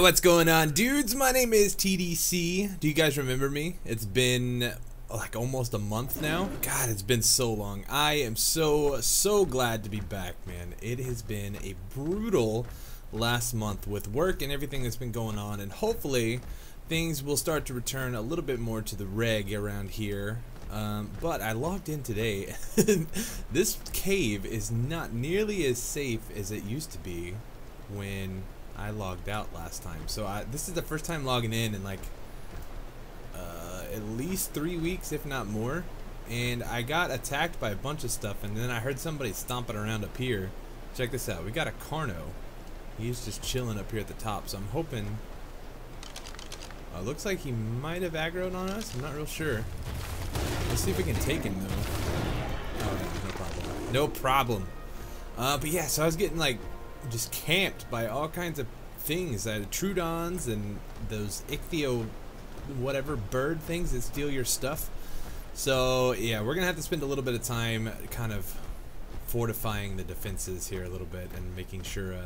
What's going on, dudes? My name is TDC. Do you guys remember me? It's been like almost a month now. God, it's been so long. I am so glad to be back, man. It has been a brutal last month with work and everything that's been going on, and hopefully things will start to return a little bit more to the reg around here. But I logged in today. This cave is not nearly as safe as it used to be when I logged out last time. So this is the first time logging in like at least 3 weeks, if not more. And I got attacked by a bunch of stuff, and then I heard somebody stomping around up here. Check this out. We got a Carno. He's just chilling up here at the top. So I'm hoping. Looks like he might have aggroed on us. I'm not real sure. Let's see if we can take him though. Oh no problem. No problem. But yeah, so I was getting like just camped by all kinds of things. I had Trudons and those ichthyo whatever bird things that steal your stuff. So yeah, we're gonna have to spend a little bit of time kind of fortifying the defenses here a little bit and making sure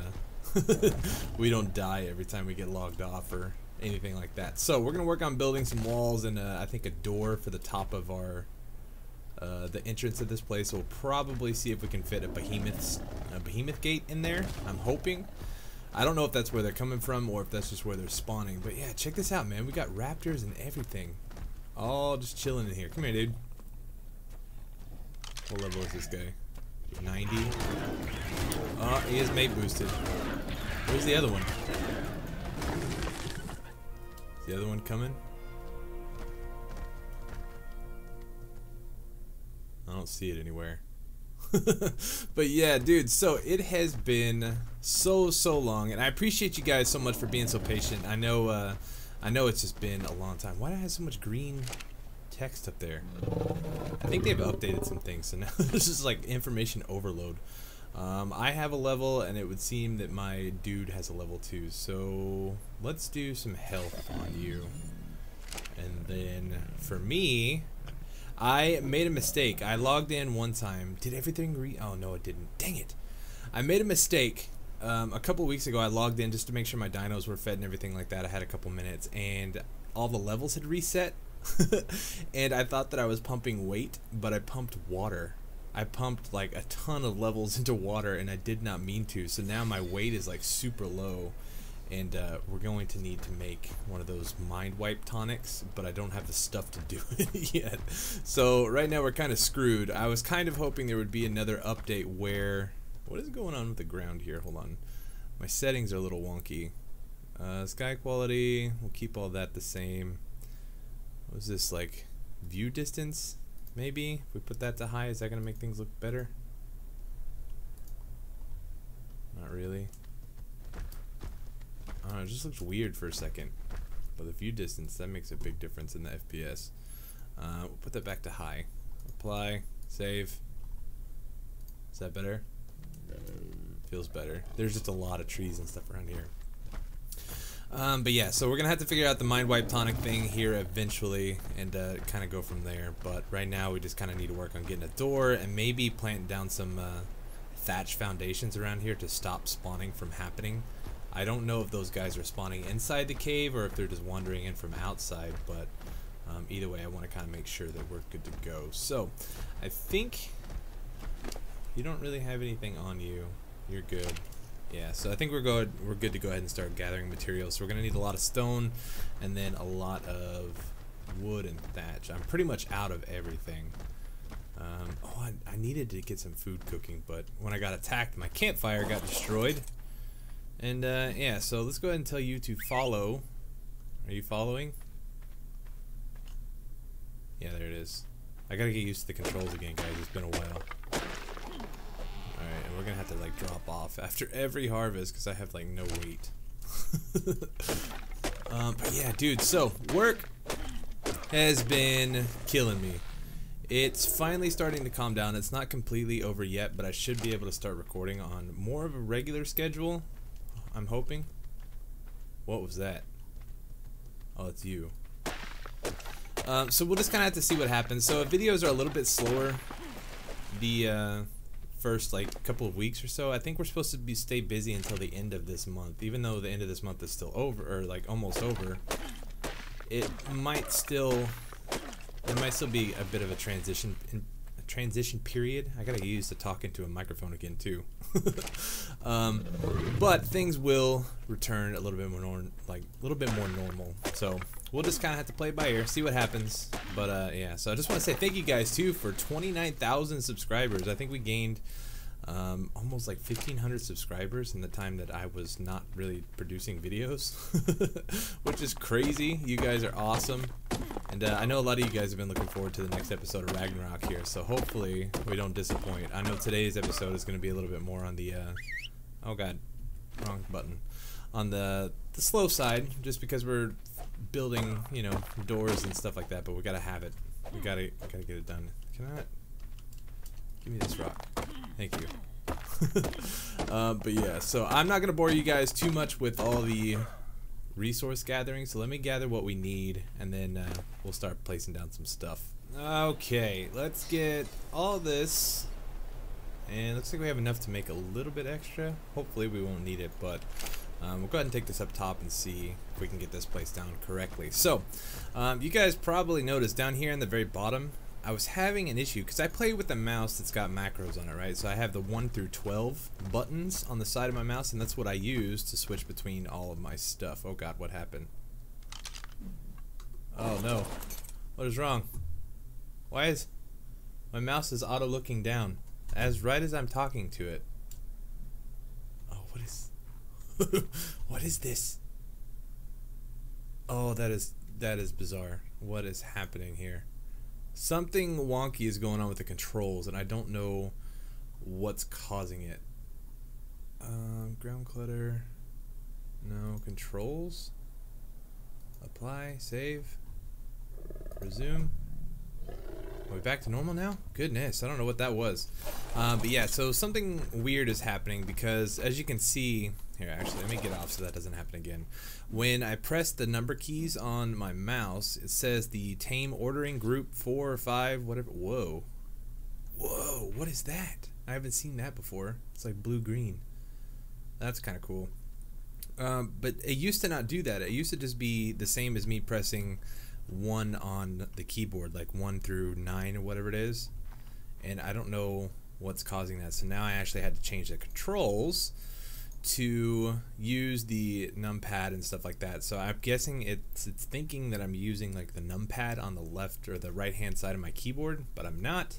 we don't die every time we get logged off or anything like that. So we're gonna work on building some walls and I think a door for the top of our the entrance of this place. We'll probably see if we can fit a behemoth gate in there. I'm hoping. I don't know if that's where they're coming from or if that's just where they're spawning. But yeah, check this out, man. We got raptors and everything, all just chilling in here. Come here, dude. What level is this guy? 90. Oh, he is mate boosted. Where's the other one? Is the other one coming? I don't see it anywhere. But yeah, dude, so it has been so long, and I appreciate you guys so much for being so patient. I know it's just been a long time. Why do I have so much green text up there? I think they've updated some things, so now this is like information overload. I have a level, and it would seem that my dude has a level 2, so let's do some health on you. And then for me, I made a mistake. I logged in one time. Did everything oh no, it didn't. Dang it. I made a mistake. A couple weeks ago I logged in just to make sure my dinos were fed and everything like that. I had a couple minutes and all the levels had reset. And I thought that I was pumping weight, but I pumped water. I pumped like a ton of levels into water and I did not mean to. So now my weight is like super low. And we're going to need to make one of those mind wipe tonics, but I don't have the stuff to do it yet. So right now we're kind of screwed. I was kind of hoping there would be another update where... What is going on with the ground here? Hold on. My settings are a little wonky. Sky quality, we'll keep all that the same. What is this, like view distance? Maybe? If we put that to high, is that going to make things look better? Not really. I don't know, it just looks weird for a second. But the view distance, that makes a big difference in the FPS. We'll put that back to high. Apply, save. Is that better? Feels better. There's just a lot of trees and stuff around here. But yeah, so we're gonna have to figure out the mind wipe tonic thing here eventually and kind of go from there. But right now we just kind of need to work on getting a door and maybe planting down some thatch foundations around here to stop spawning from happening. I don't know if those guys are spawning inside the cave or if they're just wandering in from outside, but either way I want to kind of make sure that we're good to go. So I think you don't really have anything on you. You're good. Yeah, so I think we're good to go ahead and start gathering materials. So we're gonna need a lot of stone and then a lot of wood and thatch. I'm pretty much out of everything. Oh, I needed to get some food cooking, but when I got attacked my campfire got destroyed. And yeah, so let's go ahead and tell you to follow. Are you following? Yeah, there it is. I gotta get used to the controls again, guys. It's been a while. Alright, and we're gonna have to like drop off after every harvest because I have like no weight. But yeah, dude, so work has been killing me. It's finally starting to calm down. It's not completely over yet, but I should be able to start recording on more of a regular schedule. I'm hoping. What was that? Oh, it's you. So we'll just kind of have to see what happens. So if videos are a little bit slower, the first like couple of weeks or so. I think we're supposed to stay busy until the end of this month, even though the end of this month is still over, or like almost over. It might still be a bit of a transition period. I gotta get used to talking to a microphone again too. But things will return a little bit more normal. So we'll just kind of have to play it by ear, see what happens. But yeah, so I just want to say thank you guys too for 29,000 subscribers. I think we gained almost like 1,500 subscribers in the time that I was not really producing videos, which is crazy. You guys are awesome. And I know a lot of you guys have been looking forward to the next episode of Ragnarok here, so hopefully we don't disappoint. I know today's episode is going to be a little bit more on the, oh god, wrong button, on the slow side, just because we're building, you know, doors and stuff like that, but we gotta have it. We gotta get it done. Can I, give me this rock. Thank you. But yeah, so I'm not gonna bore you guys too much with all the resource gathering, so let me gather what we need, and then we'll start placing down some stuff. Okay, let's get all this, and looks like we have enough to make a little bit extra. Hopefully we won't need it, but we'll go ahead and take this up top and see if we can get this placed down correctly. So you guys probably noticed down here in the very bottom, I was having an issue because I play with a mouse that's got macros on it, right? So I have the 1 through 12 buttons on the side of my mouse, and that's what I use to switch between all of my stuff. Oh god, what happened? Oh no. What is wrong? Why is my mouse is auto looking down as right as I'm talking to it? Oh, what is what is this? Oh, that is bizarre. What is happening here? Something wonky is going on with the controls, and I don't know what's causing it. Ground clutter. No. Controls. Apply. Save. Resume. Are we back to normal now? Goodness, I don't know what that was. But yeah, so something weird is happening because, as you can see, here actually, let me get off so that doesn't happen again. When I press the number keys on my mouse, it says the tame ordering group 4 or 5, whatever. Whoa. Whoa, what is that? I haven't seen that before. It's like blue-green. That's kind of cool. But it used to not do that. It used to just be the same as me pressing 1 on the keyboard, like 1 through 9 or whatever it is. And I don't know what's causing that. So now I actually had to change the controls to use the numpad and stuff like that. So I'm guessing it's thinking that I'm using like the numpad on the left or the right hand side of my keyboard, but I'm not.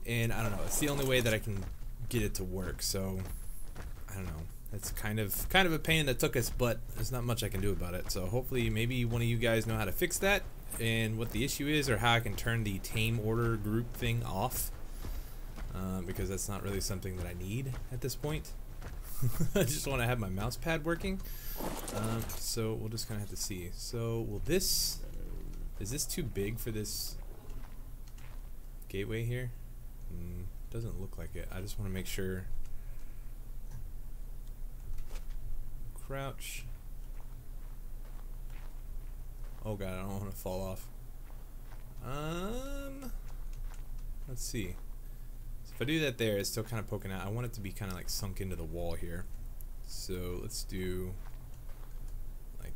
And I don't know, it's the only way that I can get it to work. So I don't know, it's kind of a pain that took us, but there's not much I can do about it. So hopefully maybe one of you guys know how to fix that and what the issue is, or how I can turn the tame order group thing off, because that's not really something that I need at this point. I just want to have my mouse pad working. So we'll just kind of have to see. So will this, is this too big for this gateway here? Doesn't look like it. I just want to make sure. Crouch. Oh god, I don't want to fall off. Let's see. So if I do that there, it's still kind of poking out. I want it to be kind of like sunk into the wall here. So let's do like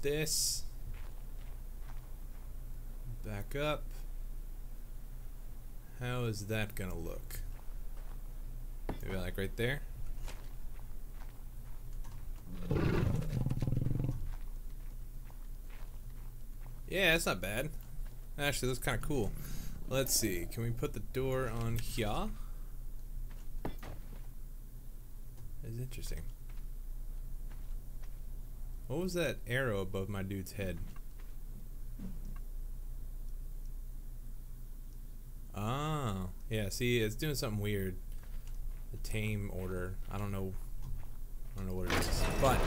this. Back up. How is that gonna look? Maybe like right there. Yeah, it's not bad. Actually, that's kind of cool. Let's see. Can we put the door on here? That's interesting. What was that arrow above my dude's head? Oh, yeah. See, it's doing something weird. The tame order. I don't know what it is, but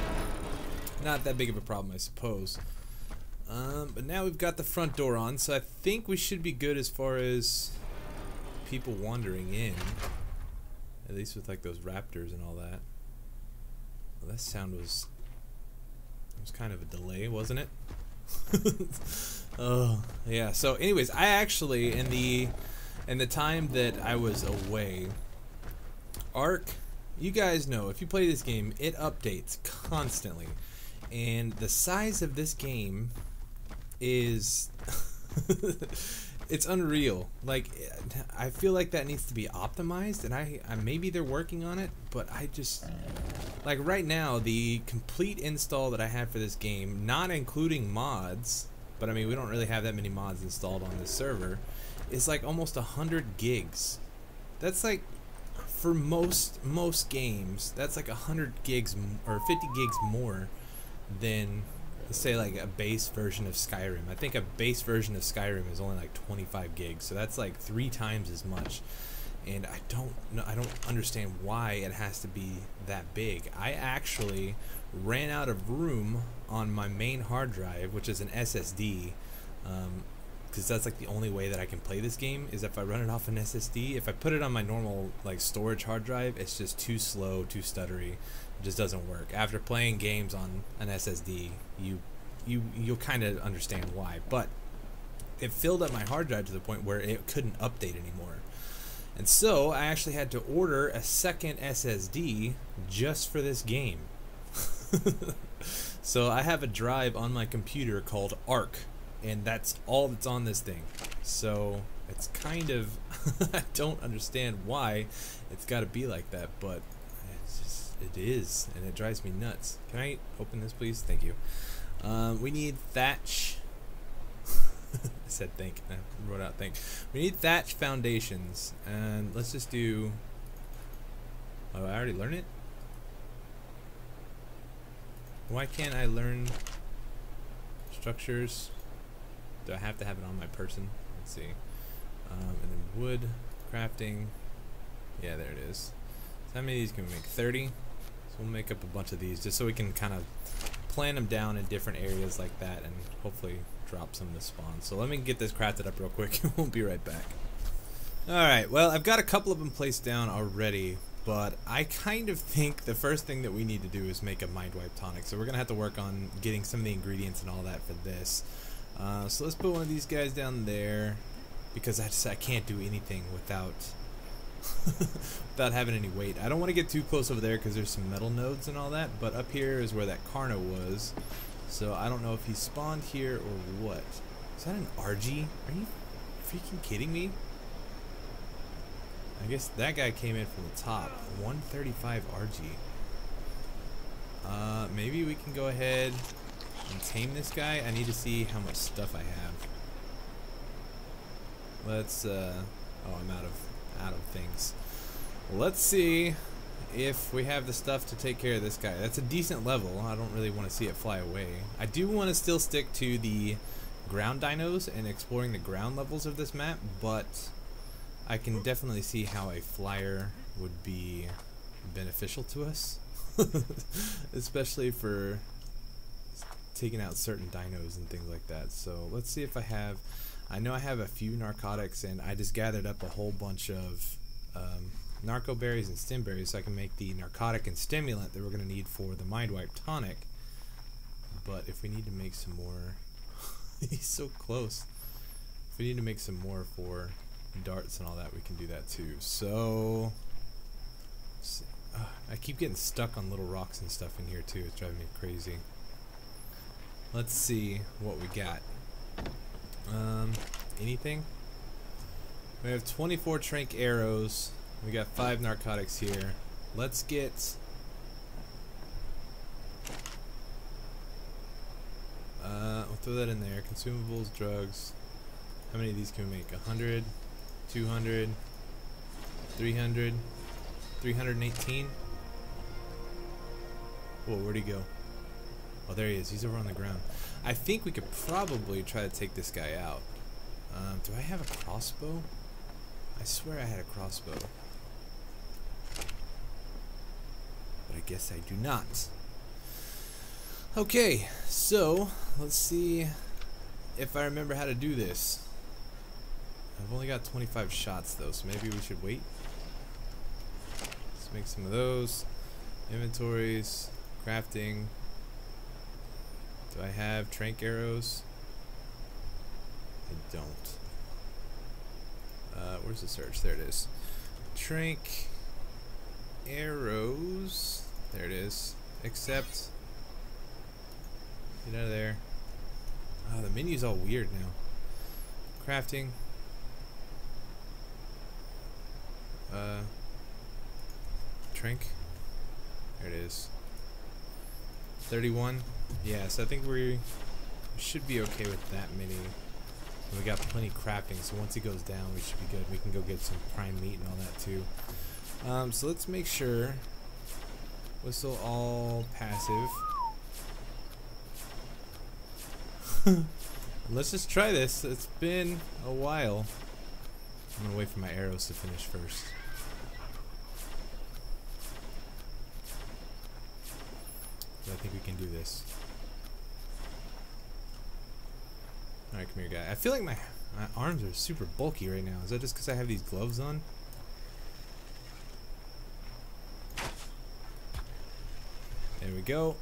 not that big of a problem, I suppose. But now we've got the front door on, so I think we should be good as far as people wandering in. At least with like those raptors and all that. Well, that sound was kind of a delay, wasn't it? Oh, yeah. So anyways, I actually in the time that I was away, ARK, you guys know, if you play this game, it updates constantly. And the size of this game is... it's unreal. Like, I feel like that needs to be optimized, and I maybe they're working on it, but I just... Like, right now, the complete install that I have for this game, not including mods, but I mean, we don't really have that many mods installed on this server, is like almost 100 gigs. That's like, for most games, that's like 100 gigs or 50 gigs more than, let's say, like a base version of Skyrim. I think a base version of Skyrim is only like 25 gigs, so that's like 3 times as much. And I don't understand why it has to be that big. I actually ran out of room on my main hard drive, which is an SSD, because that's like the only way that I can play this game is if I run it off an SSD. If I put it on my normal like storage hard drive, it's just too slow, too stuttery. It just doesn't work. After playing games on an SSD, you'll kind of understand why. But it filled up my hard drive to the point where it couldn't update anymore. And so I actually had to order a second SSD just for this game. So I have a drive on my computer called ARK, and that's all that's on this thing. So it's kind of I don't understand why it's got to be like that, but it's just, it is, and it drives me nuts. Can I open this, please? Thank you. We need thatch. I said think. I wrote out think. We need thatch foundations, and let's just do... Oh, I already learned it? Why can't I learn structures? Do I have to have it on my person? Let's see. And then wood, crafting. Yeah, there it is. So how many of these can we make? 30? So we'll make up a bunch of these just so we can kind of plan them down in different areas like that and hopefully drop some of the spawn. So let me get this crafted up real quick. We'll be right back. Alright, well, I've got a couple of them placed down already, but I kind of think the first thing that we need to do is make a mind wipe tonic. So we're going to have to work on getting some of the ingredients and all that for this. So let's put one of these guys down there, because I can't do anything without without having any weight. I don't want to get too close over there because there's some metal nodes and all that, but up here is where that Carno was. So I don't know if he spawned here or what. Is that an RG? Are you freaking kidding me? I guess that guy came in from the top. 135 RG. Maybe we can go ahead and tame this guy. I need to see how much stuff I have. Let's oh, I'm out of things. Let's see if we have the stuff to take care of this guy. That's a decent level. I don't really want to see it fly away. I do want to still stick to the ground dinos and exploring the ground levels of this map, but I can definitely see how a flyer would be beneficial to us. Especially for taking out certain dinos and things like that. So let's see if I have... I know I have a few narcotics, and I just gathered up a whole bunch of narco berries and stim berries so I can make the narcotic and stimulant that we're going to need for the mind wipe tonic. But if we need to make some more... He's so close. If we need to make some more for darts and all that, we can do that too. So... I keep getting stuck on little rocks and stuff in here too. It's driving me crazy. Let's see what we got. Anything? We have 24 trank arrows. We got 5 narcotics here. Let's get... we'll throw that in there. Consumables, drugs. How many of these can we make? 100, 200, 300, 318. Whoa, where'd he go? Oh, there he is. He's over on the ground. I think we could probably try to take this guy out. Do I have a crossbow? I swear I had a crossbow. But I guess I do not. Okay, so let's see if I remember how to do this. I've only got 25 shots though, so maybe we should wait. Let's make some of those. Inventories, crafting. Do I have trank arrows? I don't. Where's the search? There it is. Trank. arrows. There it is. Except, get out of there. Oh, the menu's all weird now. Crafting. Drink. There it is. 31. Yeah, so I think we should be okay with that many. We got plenty crafting, so once he goes down, we should be good. We can go get some prime meat and all that too. So let's make sure. Whistle all passive. Let's just try this. It's been a while. I'm gonna wait for my arrows to finish first. But I think we can do this. Alright, come here, guy. I feel like my arms are super bulky right now. Is that just because I have these gloves on? There we go.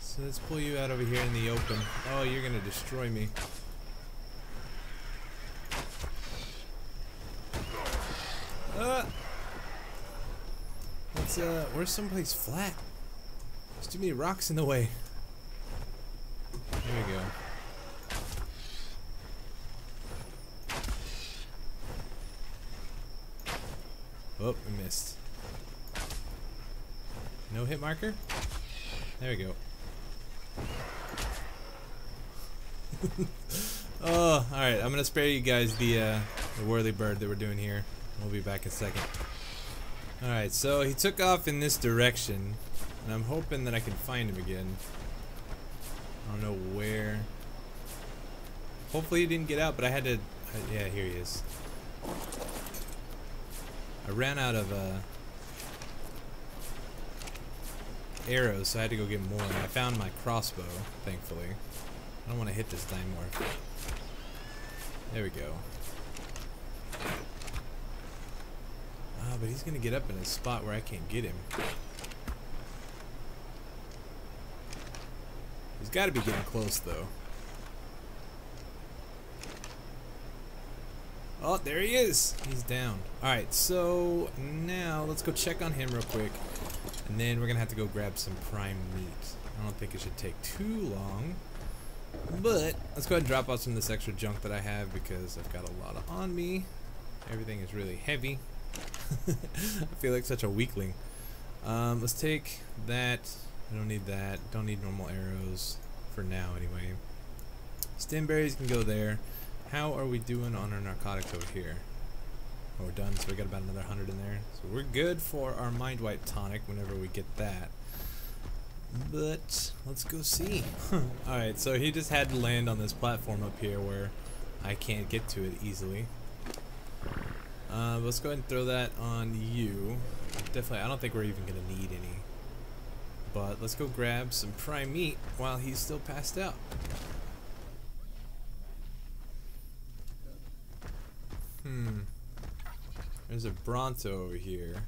So let's pull you out over here in the open. Oh, you're gonna destroy me. Where's someplace flat? There's too many rocks in the way. There we go. Oh, we missed. No hit marker? There we go. Oh, alright. I'm gonna spare you guys the whirly bird that we're doing here. We'll be back in a second. Alright, so he took off in this direction, and I'm hoping that I can find him again. I don't know where. Hopefully he didn't get out, but I had to. Yeah, here he is. I ran out of arrows, so I had to go get more. And I found my crossbow, thankfully. I don't want to hit this dimorph. There we go. Ah, but he's gonna get up in a spot where I can't get him. He's got to be getting close, though. Oh, there he is. He's down. Alright, so now let's go check on him real quick. And then we're going to have to go grab some prime meat. I don't think it should take too long. But let's go ahead and drop out some of this extra junk that I have because I've got a lot on me. Everything is really heavy. I feel like such a weakling. Let's take that. I don't need that. Don't need normal arrows for now anyway. Stem berries can go there. How are we doing on our narcotics over here? Oh, we're done, so we got about another 100 in there. So we're good for our mind wipe tonic whenever we get that. But let's go see. Alright, so he just had to land on this platform up here where I can't get to it easily. Let's go ahead and throw that on you. Definitely, I don't think we're even going to need any. But let's go grab some prime meat while he's still passed out. There's a Bronto over here.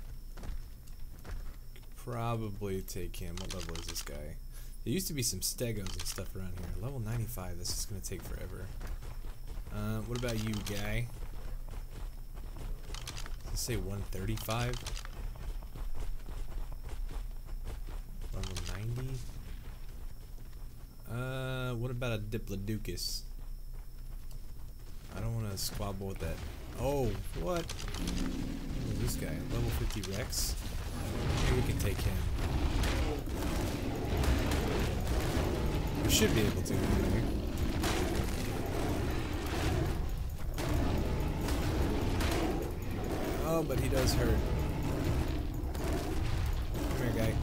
Could probably take him. What level is this guy? There used to be some Stegos and stuff around here. Level 95. This is going to take forever. What about you, guy? Let's say 135. Level 90. What about a Diplodocus? I don't want to squabble with that. Oh, what? Who's this guy? Level 50 Rex? Maybe we can take him. We should be able to anyway. Oh, but he does hurt. Come here, guy.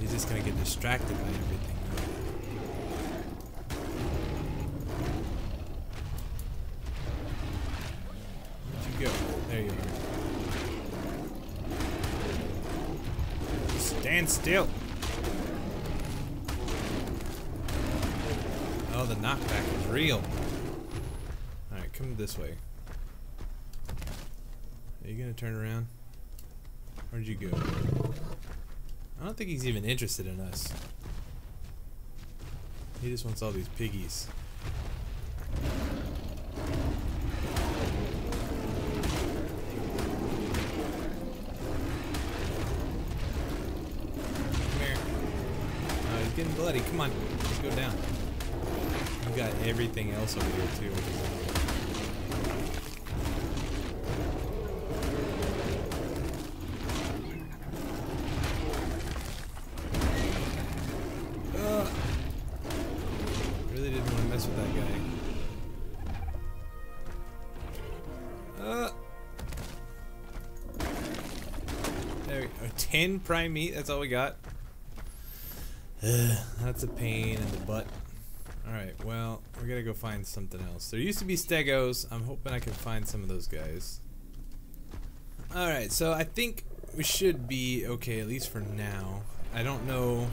He's just gonna get distracted by everything. There you are. Stand still. Oh, the knockback is real. Alright, come this way. Are you gonna turn around? Where'd you go? I don't think he's even interested in us. He just wants all these piggies. Come here. He's getting bloody. Come on. Let's go down. We got everything else over here too. Really didn't want to mess with that guy. There we go. 10 prime meat. That's all we got. That's a pain in the butt. Alright, well, we're gonna go find something else. There used to be stegos. I'm hoping I can find some of those guys. Alright, so I think we should be okay, at least for now. I don't know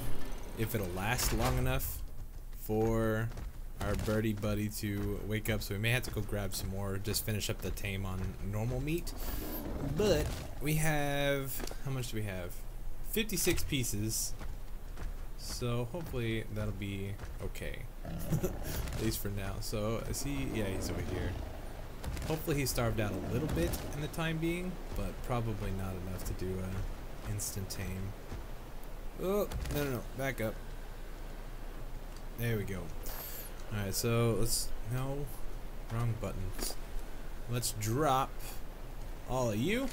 if it'll last long enough for our birdie buddy to wake up, so we may have to go grab some more, just finish up the tame on normal meat. But we have, how much do we have? 56 pieces. So hopefully that'll be okay. At least for now. So is he, yeah, he's over here. Hopefully he starved out a little bit in the time being, but probably not enough to do a instant tame. Oh, no, back up. There we go. Alright, so let's, no, wrong buttons. Let's drop all of you.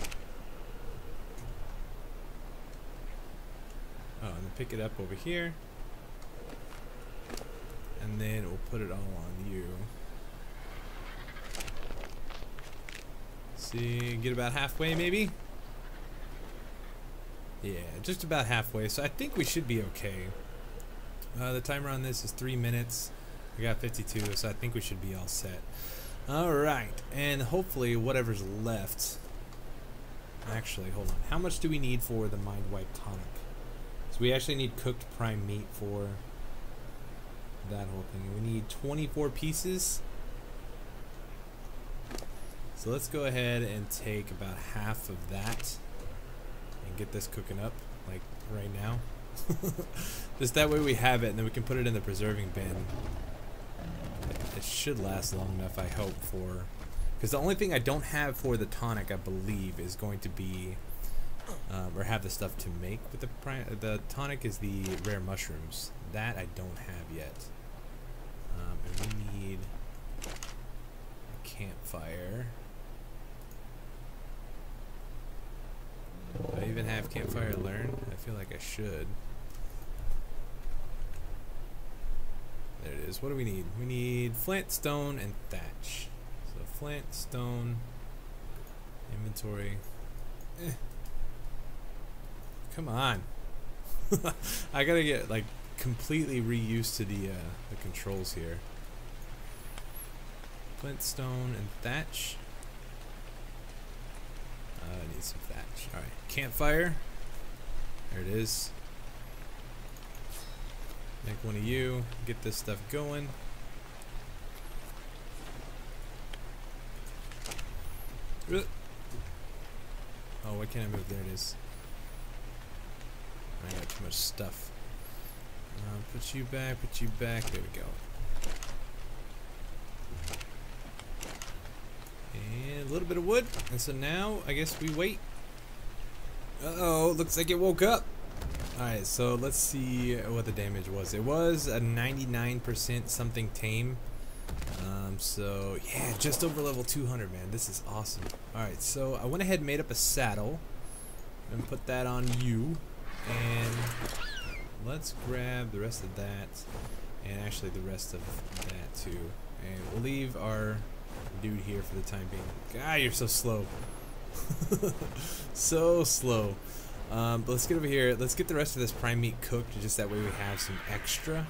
Oh, and then pick it up over here. And then we'll put it all on you. See, get about halfway maybe? Yeah, just about halfway, so I think we should be okay. The timer on this is 3 minutes. We got 52, so I think we should be all set. Alright, and hopefully whatever's left. Actually, hold on. How much do we need for the Mind Wipe Tonic? So we actually need cooked prime meat for that whole thing. We need 24 pieces. So let's go ahead and take about half of that and get this cooking up, like right now. Just that way we have it, and then we can put it in the preserving bin. It should last long enough, I hope, for... Because the only thing I don't have for the tonic, I believe, is going to be... or have the stuff to make with the tonic is the rare mushrooms. That I don't have yet. And we need a campfire. Do I even have campfire learned? I feel like I should. There it is. What do we need? We need flint, stone, and thatch. So flint, stone, inventory. Come on. I gotta get like completely reused to the controls here. Flint, stone, and thatch. I need some thatch. Alright, campfire. There it is. Make one of you. Get this stuff going. Oh, why can't I move? There it is. I got too much stuff. Put you back, put you back. There we go. And a little bit of wood. And so now, I guess we wait. Uh-oh, looks like it woke up. Alright, so let's see what the damage was. It was a 99% something tame. So, yeah, just over level 200, man. This is awesome. Alright, so I went ahead and made up a saddle. And put that on you. And let's grab the rest of that. And actually the rest of that, too. And we'll leave our dude here for the time being. God, you're so slow. So slow. But let's get over here. Let's get the rest of this prime meat cooked, just that way we have some extra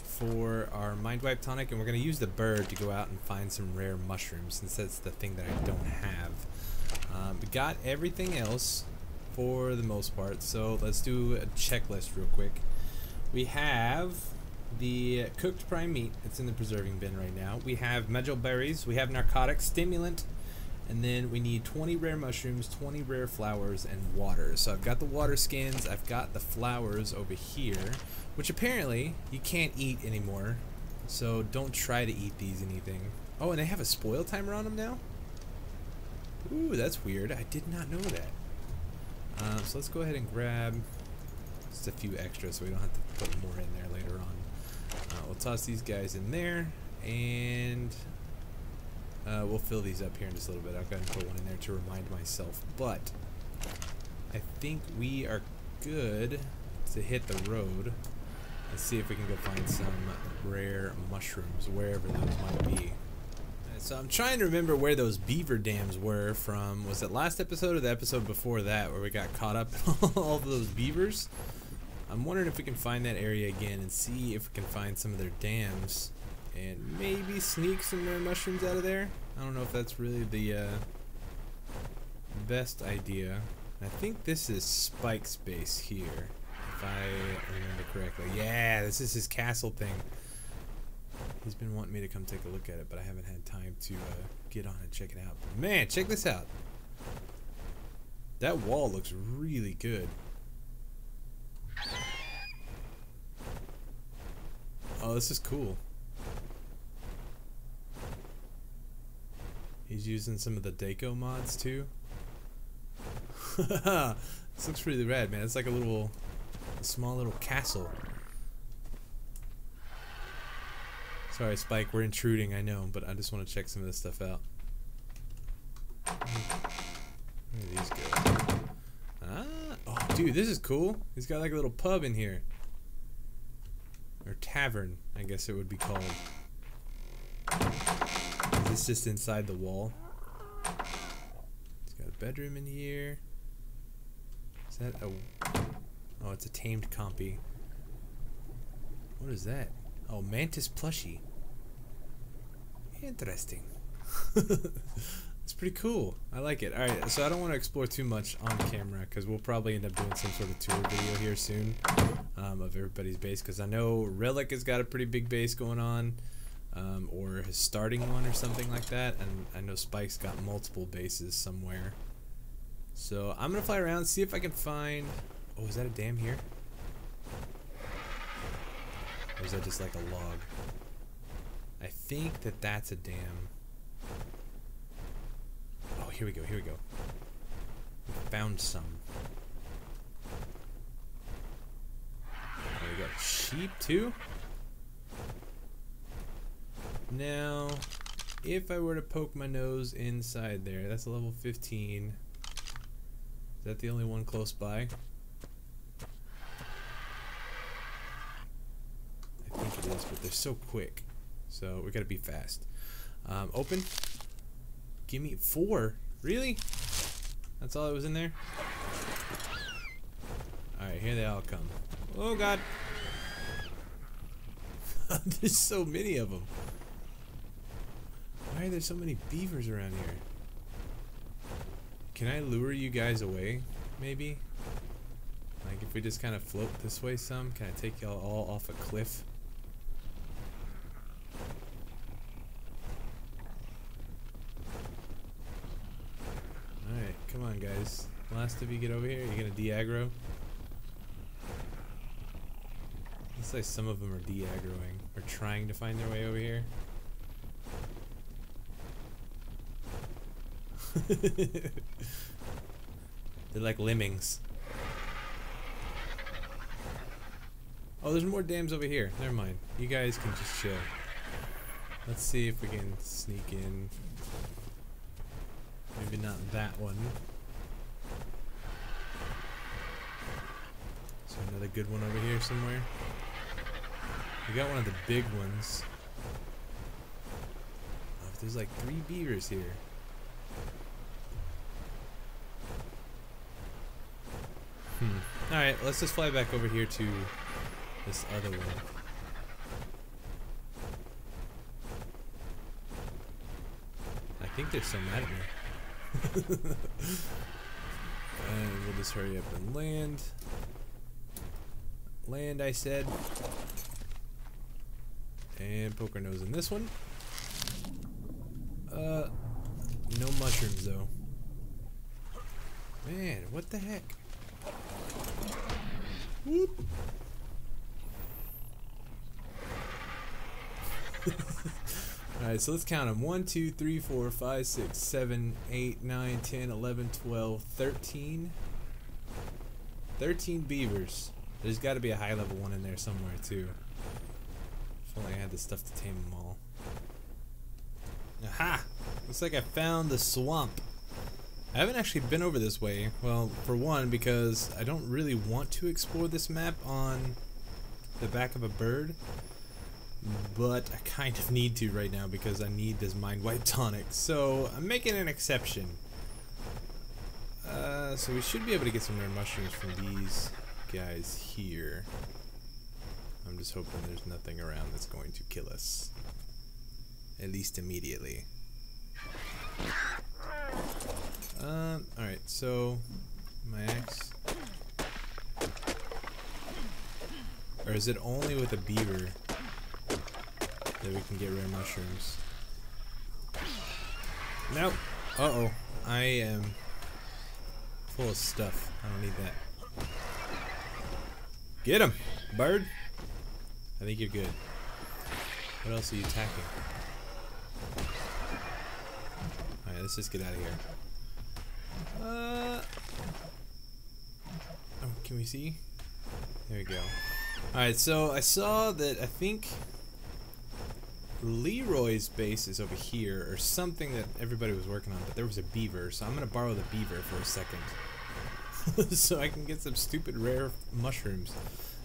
for our Mind Wipe Tonic. And we're going to use the bird to go out and find some rare mushrooms, since that's the thing that I don't have. We got everything else for the most part, so let's do a checklist real quick. We have the cooked prime meat. It's in the preserving bin right now. We have medjool berries. We have narcotic, stimulant, And then we need 20 rare mushrooms, 20 rare flowers, and water. So I've got the water skins, I've got the flowers over here, which apparently you can't eat anymore. So don't try to eat these anything. Oh, and they have a spoil timer on them now? Ooh, that's weird. I did not know that. So let's go ahead and grab just a few extras so we don't have to put more in there later on. We'll toss these guys in there, and we'll fill these up here in just a little bit. I'll go ahead and put one in there to remind myself. But I think we are good to hit the road. Let's see if we can go find some rare mushrooms, wherever those might be. So I'm trying to remember where those beaver dams were from. Was it last episode or the episode before that where we got caught up in all of those beavers? I'm wondering if we can find that area again and see if we can find some of their dams and maybe sneak some rare mushrooms out of there. I don't know if that's really the best idea. I think this is Spike's base here, if I remember correctly. Yeah, this is his castle thing. He's been wanting me to come take a look at it, but I haven't had time to get on and check it out. But man, check this out. That wall looks really good. Oh, this is cool. He's using some of the deco mods too. This looks really rad, man. It's like a small little castle. Sorry, Spike, we're intruding, I know, but I just want to check some of this stuff out. Where do these go? Oh, dude, this is cool. He's got like a little pub in here. Or tavern, I guess it would be called. Is this just inside the wall? He's got a bedroom in here. Is that a... Oh, it's a tamed compy. What is that? Oh, mantis plushie. Interesting. It's pretty cool. I like it. Alright, so I don't want to explore too much on camera because we'll probably end up doing some sort of tour video here soon of everybody's base, because I know Relic has got a pretty big base going on, or his starting one or something like that, and I know Spike's got multiple bases somewhere. So I'm going to fly around, see if I can find... Oh, is that a dam here? Or is that just like a log? I think that that's a dam. Oh, here we go, here we go. We found some. Oh, we got sheep too? Now, if I were to poke my nose inside there, that's a level 15. Is that the only one close by? I think it is, but they're so quick. So we gotta be fast. Open. Give me 4. Really? That's all that was in there? Alright, here they all come. Oh god. There's so many of them. Why are there so many beavers around here? Can I lure you guys away, maybe? Like if we just kind of float this way some, can I take y'all all off a cliff? Alright, come on guys. Last of you get over here, you're gonna de-aggro? Looks like some of them are de-aggroing, or trying to find their way over here. They're like lemmings. Oh, there's more dams over here. Never mind. You guys can just chill. Let's see if we can sneak in. Maybe not that one. So another good one over here somewhere. We got one of the big ones. Oh, there's like 3 beavers here. Alright, let's just fly back over here to this other one. I think they're so mad at me. And we'll just hurry up and land. Land, I said. And poke our nose in this one. No mushrooms though. Man, what the heck? Whoop. Alright, so let's count them. 1, 2, 3, 4, 5, 6, 7, 8, 9, 10, 11, 12, 13. 13 beavers. There's got to be a high level one in there somewhere too. If only I had the stuff to tame them all. Aha! Looks like I found the swamp. I haven't actually been over this way. Well, for one, because I don't really want to explore this map on the back of a bird. But I kind of need to right now because I need this mind wipe tonic. So I'm making an exception. So we should be able to get some rare mushrooms from these guys here. I'm just hoping there's nothing around that's going to kill us. At least immediately. Alright, so my axe. Or is it only with a beaver that we can get rare mushrooms? Nope. Uh-oh. I am full of stuff. I don't need that. Get him, bird. I think you're good. What else are you attacking? Alright, let's just get out of here. Oh, can we see? There we go. Alright, so I saw that I think Leroy's base is over here, or something that everybody was working on, but there was a beaver, so I'm gonna borrow the beaver for a second. So I can get some stupid rare mushrooms.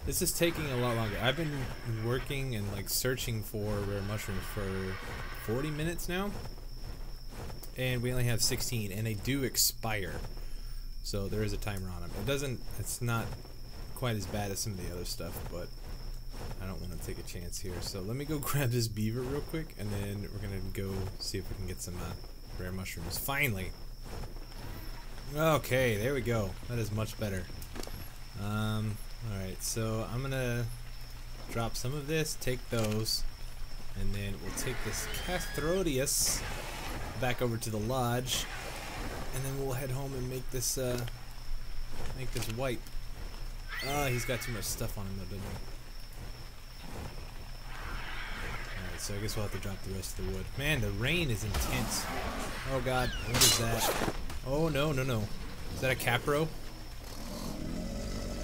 This is taking a lot longer. I've been working and like searching for rare mushrooms for 40 minutes now. And we only have 16, and they do expire. So there is a timer on them. It's not quite as bad as some of the other stuff, but I don't want to take a chance here. So let me go grab this beaver real quick, and then we're going to go see if we can get some rare mushrooms. Finally! Okay, there we go. That is much better. Alright, so I'm going to drop some of this, take those, and then we'll take this Cathrodius back over to the lodge, and then we'll head home and make this wipe. He's got too much stuff on him though, doesn't he? Alright, so I guess we'll have to drop the rest of the wood. Man, the rain is intense. Oh god, what is that? Oh no, no, no. Is that a Capro?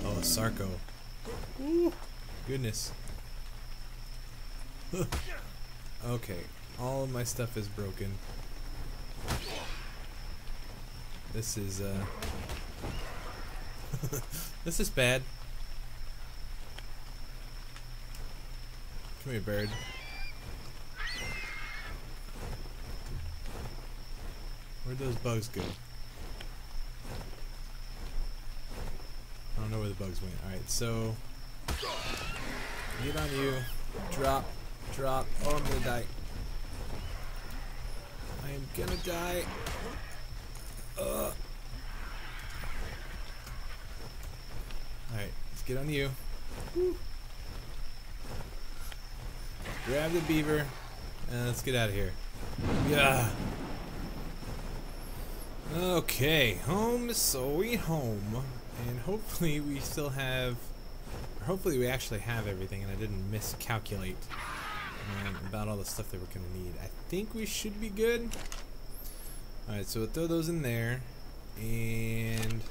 Oh, a Sarco. Ooh, goodness. Okay, all of my stuff is broken. This is this is bad. Come here, bird. Where'd those bugs go? I don't know where the bugs went. Alright, so get on you. Drop. Drop. Oh, I'm gonna die. I am gonna die. Alright, let's get on you. Woo. Grab the beaver and let's get out of here. Yeah. Okay, home sweet home. And hopefully we still have, or hopefully we actually have everything and I didn't miscalculate about all the stuff that we're going to need. I think we should be good. Alright, so we'll throw those in there, and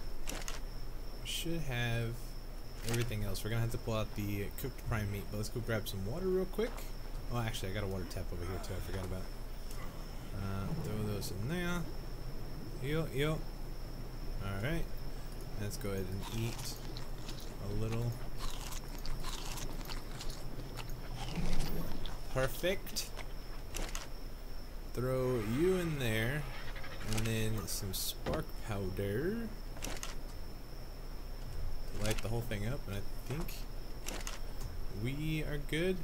we should have everything else. We're going to have to pull out the cooked prime meat, but let's go grab some water real quick. Oh, actually, I got a water tap over here too, I forgot about it. Throw those in there. Yo. Alright, let's go ahead and eat a little. Perfect. Throw you in there, and then some spark powder to light the whole thing up, and I think we are good.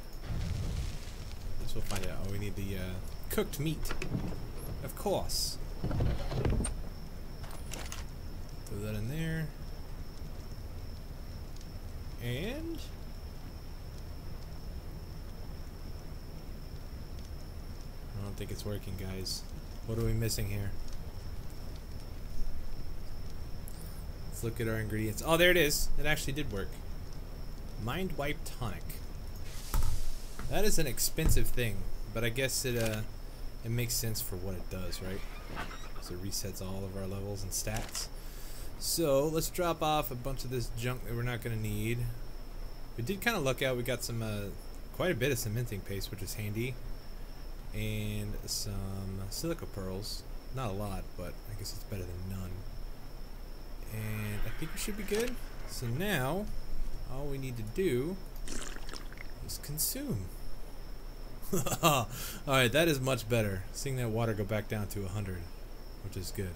Guess we'll find out. Oh, we need the cooked meat, of course. Throw that in there, and I don't think it's working, guys. What are we missing here? Let's look at our ingredients. Oh, there it is. It actually did work. Mind Wipe Tonic. That is an expensive thing, but I guess it makes sense for what it does, right? So it resets all of our levels and stats. So let's drop off a bunch of this junk that we're not going to need. We did kind of luck out. We got some quite a bit of cementing paste, which is handy, and some silica pearls. Not a lot, but I guess it's better than none. And I think we should be good. So now all we need to do is consume. Alright, that is much better. Seeing that water go back down to 100, which is good.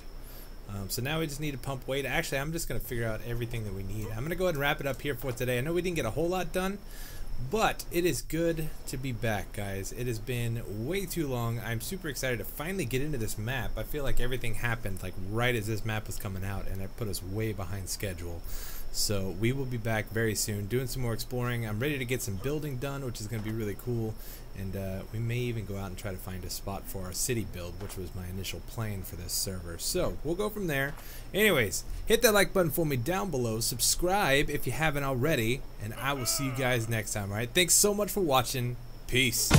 So now we just need to pump weight. Actually, I'm just going to figure out everything that we need. I'm going to go ahead and wrap it up here for today. I know we didn't get a whole lot done, but it is good to be back, guys. It has been way too long. I'm super excited to finally get into this map. I feel like everything happened like right as this map was coming out, and it put us way behind schedule. So we will be back very soon doing some more exploring. I'm ready to get some building done, which is going to be really cool. And we may even go out and try to find a spot for our city build, which was my initial plan for this server. So we'll go from there. Anyways, hit that like button for me down below. Subscribe if you haven't already. And I will see you guys next time, alright? Thanks so much for watching. Peace.